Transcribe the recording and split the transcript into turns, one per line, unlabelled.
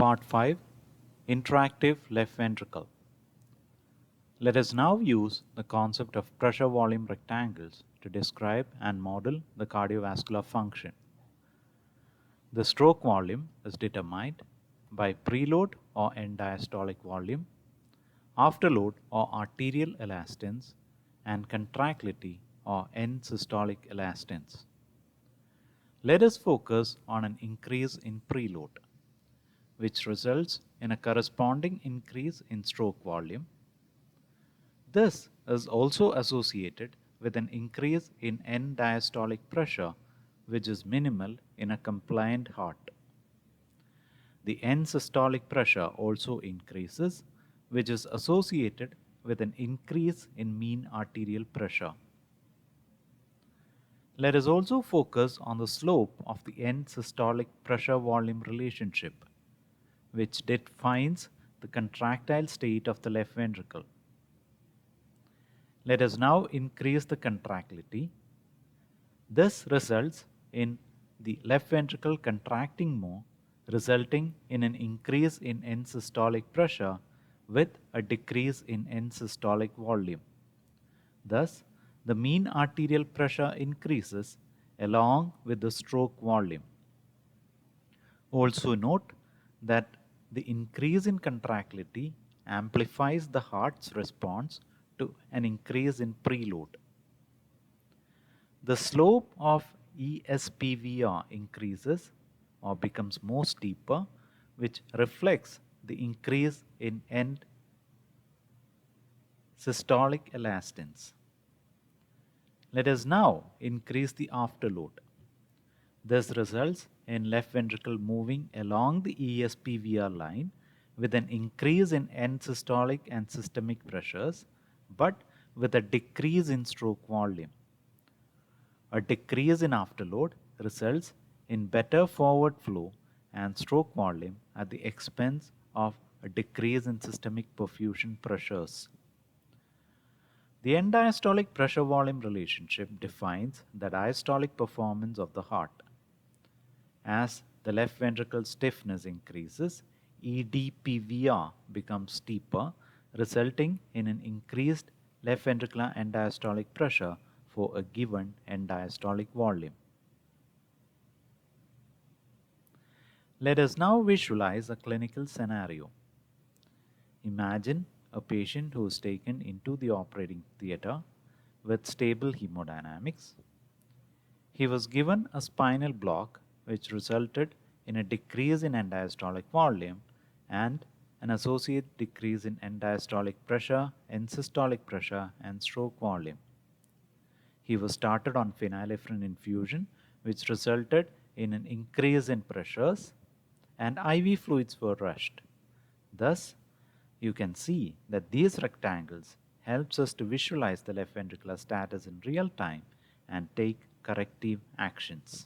Part 5 Interactive Left Ventricle. Let us now use the concept of pressure volume rectangles to describe and model the cardiovascular function. The stroke volume is determined by preload or end diastolic volume, afterload or arterial elastance, and contractility or end systolic elastance. Let us focus on an increase in preload, which results in a corresponding increase in stroke volume. This is also associated with an increase in end diastolic pressure, which is minimal in a compliant heart. The end systolic pressure also increases, which is associated with an increase in mean arterial pressure. Let us also focus on the slope of the end systolic pressure-volume relationship, which defines the contractile state of the left ventricle. Let us now increase the contractility. This results in the left ventricle contracting more, resulting in an increase in end systolic pressure with a decrease in end systolic volume. Thus, the mean arterial pressure increases along with the stroke volume. Also note that the increase in contractility amplifies the heart's response to an increase in preload. The slope of ESPVR increases or becomes more steeper, which reflects the increase in end systolic elastance. Let us now increase the afterload. This results in left ventricle moving along the ESPVR line with an increase in end systolic and systemic pressures, but with a decrease in stroke volume. A decrease in afterload results in better forward flow and stroke volume at the expense of a decrease in systemic perfusion pressures. The end diastolic pressure-volume relationship defines the diastolic performance of the heart. As the left ventricle stiffness increases, EDPVR becomes steeper, resulting in an increased left ventricular end diastolic pressure for a given end diastolic volume. Let us now visualize a clinical scenario. Imagine a patient who is taken into the operating theater with stable hemodynamics. He was given a spinal block which resulted in a decrease in end diastolic volume and an associated decrease in end diastolic pressure, end systolic pressure, and stroke volume. He was started on phenylephrine infusion, which resulted in an increase in pressures, and IV fluids were rushed. Thus, you can see that these rectangles helps us to visualize the left ventricular status in real time and take corrective actions.